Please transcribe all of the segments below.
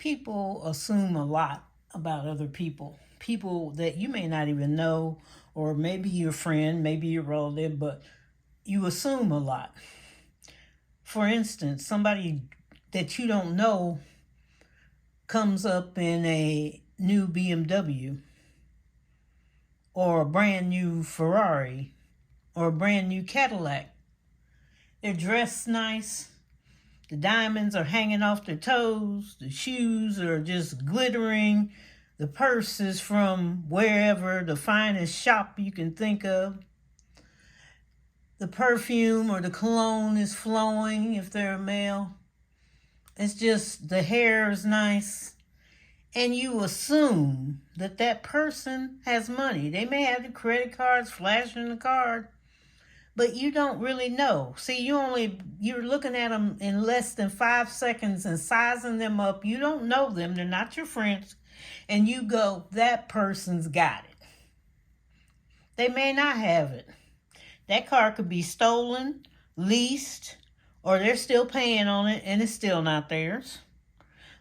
People assume a lot about other people. People that you may not even know, or maybe your friend, maybe your relative, but you assume a lot. For instance, somebody that you don't know comes up in a new BMW or a brand new Ferrari or a brand new Cadillac. They're dressed nice. The diamonds are hanging off their toes. The shoes are just glittering. The purse is from wherever, the finest shop you can think of. The perfume or the cologne is flowing if they're a male. It's just the hair is nice. And you assume that that person has money. They may have the credit cards flashing the card, but you don't really know. See, you're looking at them in less than 5 seconds and sizing them up. You don't know them. They're not your friends. And you go, that person's got it. They may not have it. That car could be stolen, leased, or they're still paying on it and it's still not theirs.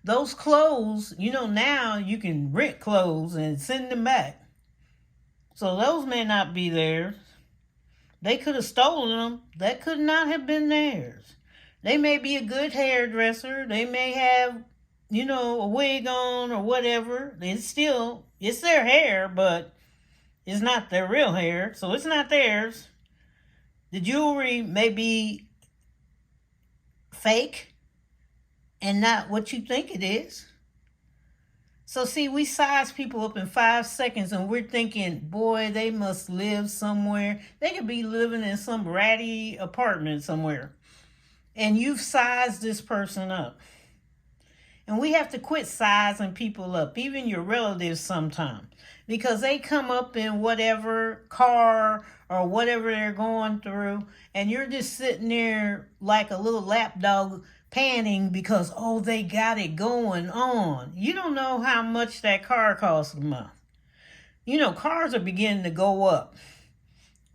Those clothes, now you can rent clothes and send them back. So those may not be theirs. They could have stolen them. That could not have been theirs. They may be a good hairdresser. They may have, a wig on or whatever. It's their hair, but it's not their real hair. So it's not theirs. The jewelry may be fake and not what you think it is. So see, we size people up in 5 seconds and we're thinking, boy, they must live somewhere. They could be living in some ratty apartment somewhere. And you've sized this person up. And we have to quit sizing people up, even your relatives sometimes. Because they come up in whatever car or whatever they're going through. And you're just sitting there like a little lapdog panting because, they got it going on. You don't know how much that car costs a month. Cars are beginning to go up.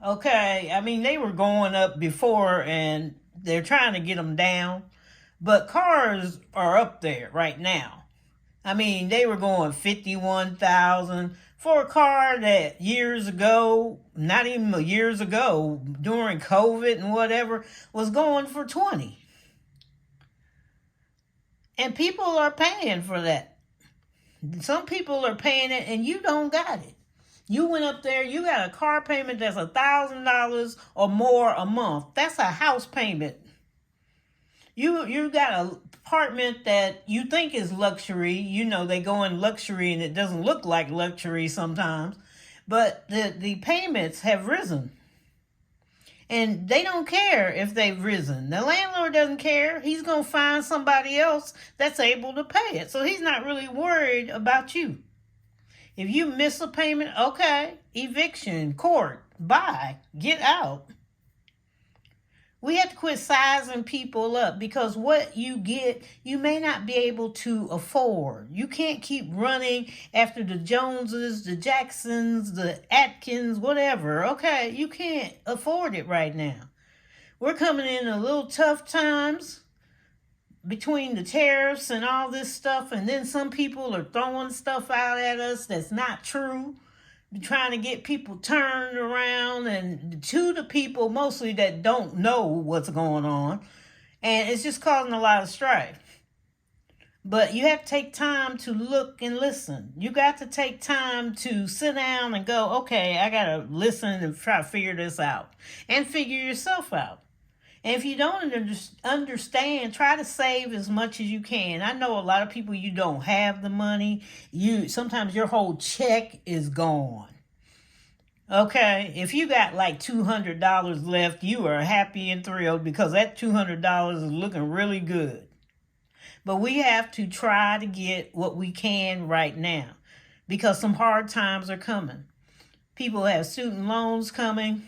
Okay, they were going up before and they're trying to get them down. But cars are up there right now. They were going $51,000 for a car that years ago, not even years ago, during COVID and whatever, was going for $20,000. And people are paying for that. Some people are paying it and you don't got it. You went up there, you got a car payment that's $1,000 or more a month. That's a house payment. You got an apartment that you think is luxury. They go in luxury and it doesn't look like luxury sometimes. But the payments have risen. And they don't care if they've risen. The landlord doesn't care. He's going to find somebody else that's able to pay it. So he's not really worried about you. If you miss a payment, okay, eviction, court, bye, get out. We have to quit sizing people up because what you get, you may not be able to afford. You can't keep running after the Joneses, the Jacksons, the Atkins, whatever. Okay, you can't afford it right now. We're coming in a little tough times between the tariffs and all this stuff, and then some people are throwing stuff out at us that's not true. Trying to get people turned around, and to the people mostly that don't know what's going on, and it's just causing a lot of strife. But you have to take time to look and listen. You got to take time to sit down and go, okay, I gotta listen and try to figure this out and figure yourself out. And if you don't understand, try to save as much as you can. I know a lot of people, you don't have the money. Sometimes your whole check is gone. Okay, if you got like $200 left, you are happy and thrilled because that $200 is looking really good. But we have to try to get what we can right now because some hard times are coming. People have student loans coming.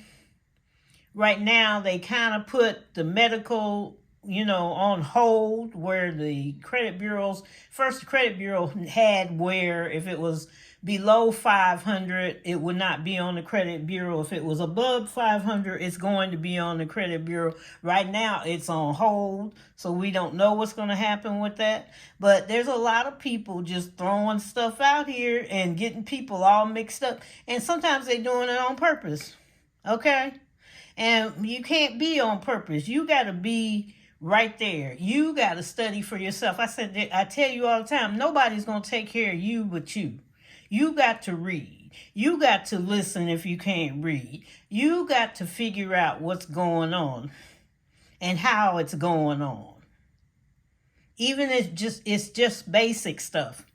Right now, they kind of put the medical on hold, where the credit bureaus, first the credit bureau had where if it was below 500, it would not be on the credit bureau. If it was above 500, it's going to be on the credit bureau. Right now, it's on hold, so we don't know what's going to happen with that. But there's a lot of people just throwing stuff out here and getting people all mixed up. And sometimes they're doing it on purpose, okay? And you can't be on purpose. You got to be right there. You got to study for yourself. I tell you all the time, nobody's going to take care of you but you. You got to read. You got to listen if you can't read. You got to figure out what's going on and how it's going on. Even if it's just basic stuff,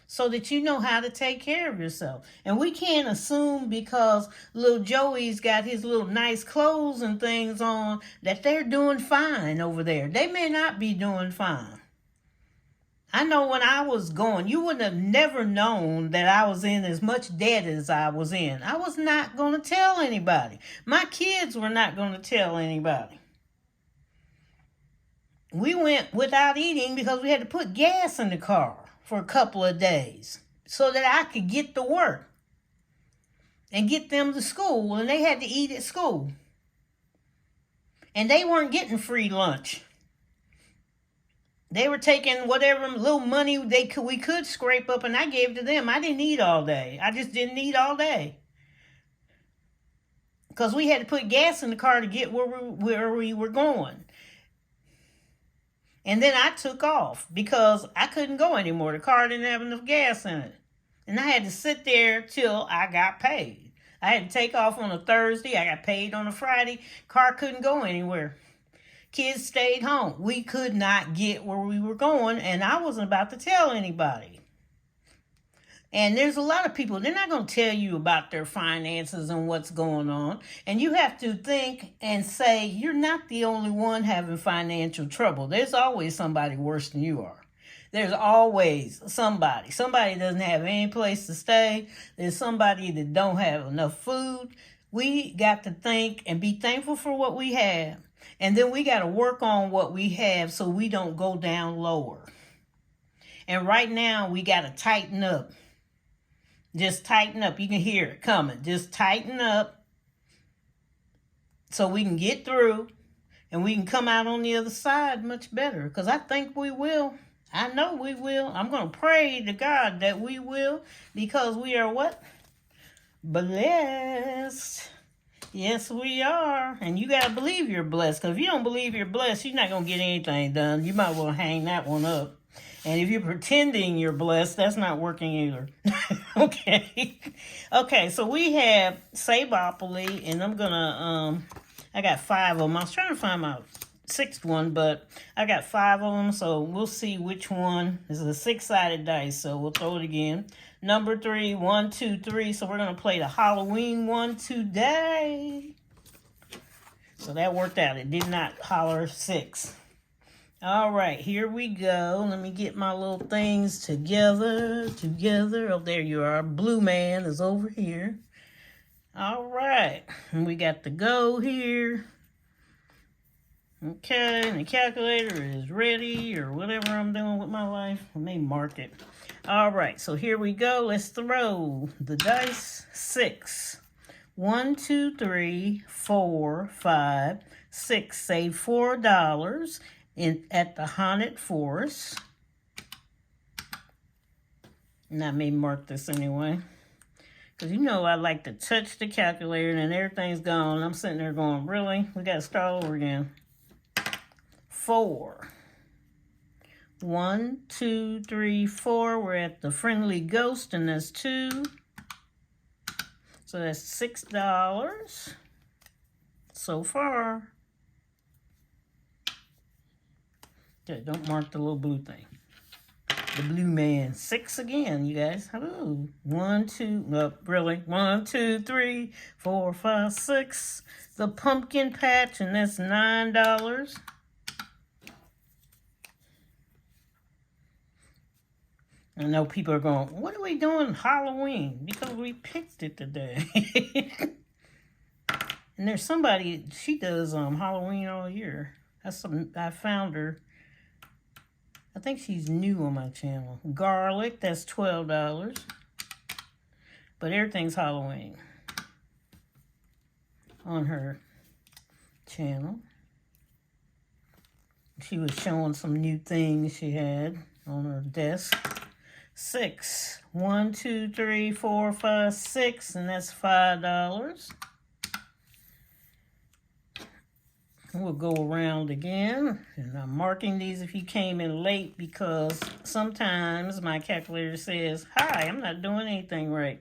so that you know how to take care of yourself. And we can't assume because little Joey's got his little nice clothes and things on that they're doing fine over there. They may not be doing fine. I know when I was going, you would have never known that I was in as much debt as I was in. I was not going to tell anybody. My kids were not going to tell anybody. We went without eating because we had to put gas in the car for a couple of days so that I could get to work and get them to school, and they had to eat at school. And they weren't getting free lunch. They were taking whatever little money we could scrape up, and I gave to them. I didn't eat all day. I just didn't eat all day. Because we had to put gas in the car to get where we were going. And then I took off because I couldn't go anymore. The car didn't have enough gas in it. And I had to sit there till I got paid. I had to take off on a Thursday. I got paid on a Friday. Car couldn't go anywhere. Kids stayed home. We could not get where we were going, and I wasn't about to tell anybody. And there's a lot of people, they're not going to tell you about their finances and what's going on. And you have to think and say, you're not the only one having financial trouble. There's always somebody worse than you are. There's always somebody. Somebody doesn't have any place to stay. There's somebody that don't have enough food. We got to think and be thankful for what we have. And then we got to work on what we have so we don't go down lower. And right now, we got to tighten up. Just tighten up. You can hear it coming. Just tighten up so we can get through and we can come out on the other side much better. Because I think we will. I know we will. I'm going to pray to God that we will, because we are what? Blessed. Yes, we are. And you got to believe you're blessed. Because if you don't believe you're blessed, you're not going to get anything done. You might well hang that one up. And if you're pretending you're blessed, that's not working either. Okay. Okay, so we have Saveopoly, and I'm going to, I got 5 of them. I was trying to find my 6th one, but I got 5 of them, so we'll see which one. This is a 6-sided dice, so we'll throw it again. Number 3, 1, 2, 3. So we're going to play the Halloween one today. So that worked out. It did not holler 6. All right, here we go. Let me get my little things together. Oh, there you are. Blue man is over here. All right, and we got the go here. Okay, and the calculator is ready, or whatever I'm doing with my life. Let me mark it. All right, so here we go. Let's throw the dice. 6. 1, 2, 3, 4, 5, 6. Save $4 at the Haunted Forest. And I may mark this anyway. Because you know I like to touch the calculator and then everything's gone. I'm sitting there going, really? We got to start over again. 4. 1, 2, 3, 4. We're at the Friendly Ghost, and that's 2. So that's $6 so far. Okay, don't mark the little blue thing. The blue man. 6 again, you guys. Hello. 1, 2, oh, really? 1, 2, 3, 4, 5, 6. The pumpkin patch, and that's $9. I know people are going, what are we doing Halloween? Because we picked it today. And there's somebody, she does Halloween all year. I found her. I think she's new on my channel. Garlic, that's $12. But everything's Halloween on her channel. She was showing some new things she had on her desk. 6. 1, 2, 3, 4, 5, 6, and that's $5. We'll go around again, and I'm marking these if you came in late because sometimes my calculator says, hi, I'm not doing anything right.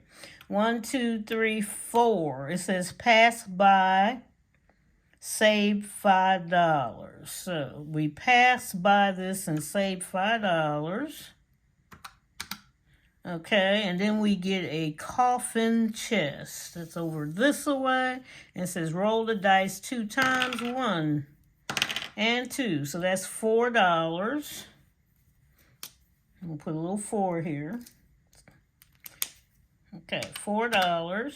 1, 2, 3, 4. It says pass by, save $5. So we pass by this and save $5. Okay, and then we get a coffin chest. That's over this way. And it says roll the dice 2 times, 1 and 2. So that's $4. We'll put a little 4 here. Okay, $4.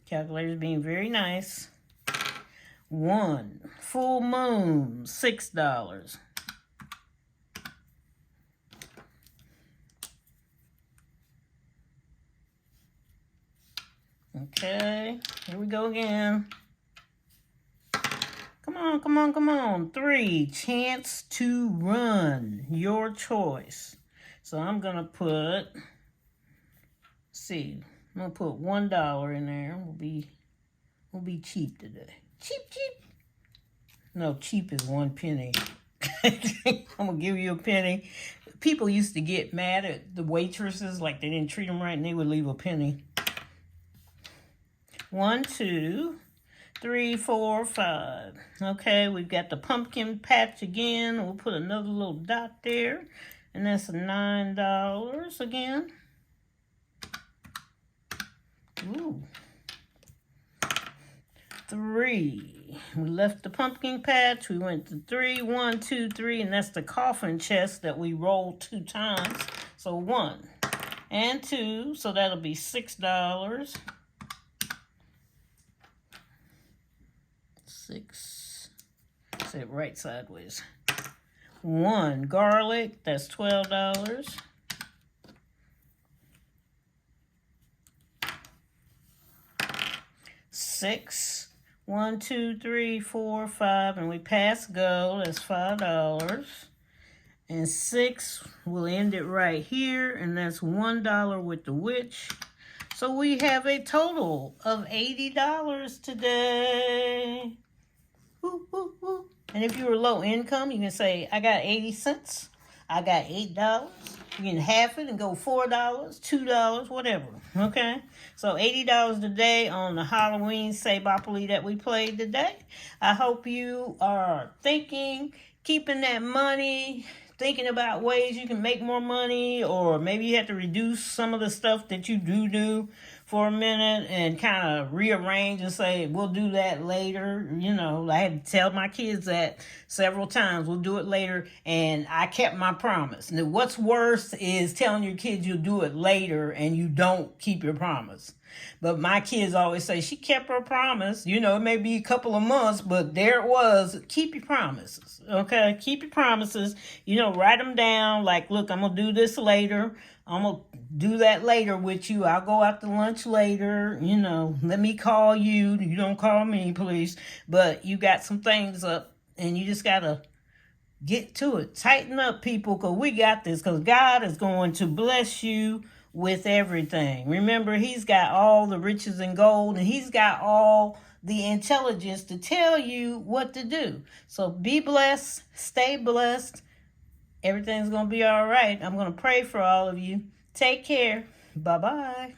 Calculator's being very nice. 1. Full moon, $6. Okay, here we go again. Come on, come on, come on. 3, chance to run, your choice. So I'm gonna put, I'm gonna put $1 in there. We'll be cheap today. Cheap. No, cheap is 1 penny. I'm gonna give you a penny. People used to get mad at the waitresses like they didn't treat them right and they would leave a penny. 1, 2, 3, 4, 5. Okay, we've got the pumpkin patch again. We'll put another little dot there. And that's $9 again. Ooh. 3. We left the pumpkin patch. We went to 3. 1, 2, 3. And that's the coffin chest that we rolled 2 times. So 1 and 2. So that'll be $6. 6. Say it right sideways. 1 garlic, that's $12. 6. 1, 2, 3, 4, 5, and we pass go. That's $5. And 6, we'll end it right here, and that's $1 with the witch. So we have a total of $80 today. Woo, woo, woo. And if you were low income, you can say, I got 80 cents. I got $8. You can half it and go $4, $2, whatever. Okay? So $80 today on the Halloween Sabopoly that we played today. I hope you are thinking, keeping that money, thinking about ways you can make more money, or maybe you have to reduce some of the stuff that you do for a minute and kind of rearrange and say, we'll do that later. You know, I had to tell my kids that several times, we'll do it later, and I kept my promise. Now, what's worse is telling your kids you'll do it later and you don't keep your promise. But my kids always say, she kept her promise. You know, it may be a couple of months, but there it was. Keep your promises, okay? Keep your promises. You know, write them down. Like, look, I'm going to do this later. I'm going to do that later with you. I'll go out to lunch later. You know, let me call you. You don't call me, please. But you got some things up, and you just got to get to it. Tighten up, people, because we got this, because God is going to bless you with everything. Remember, he's got all the riches and gold, and he's got all the intelligence to tell you what to do. So be blessed, stay blessed. Everything's going to be all right. I'm going to pray for all of you. Take care. Bye-bye.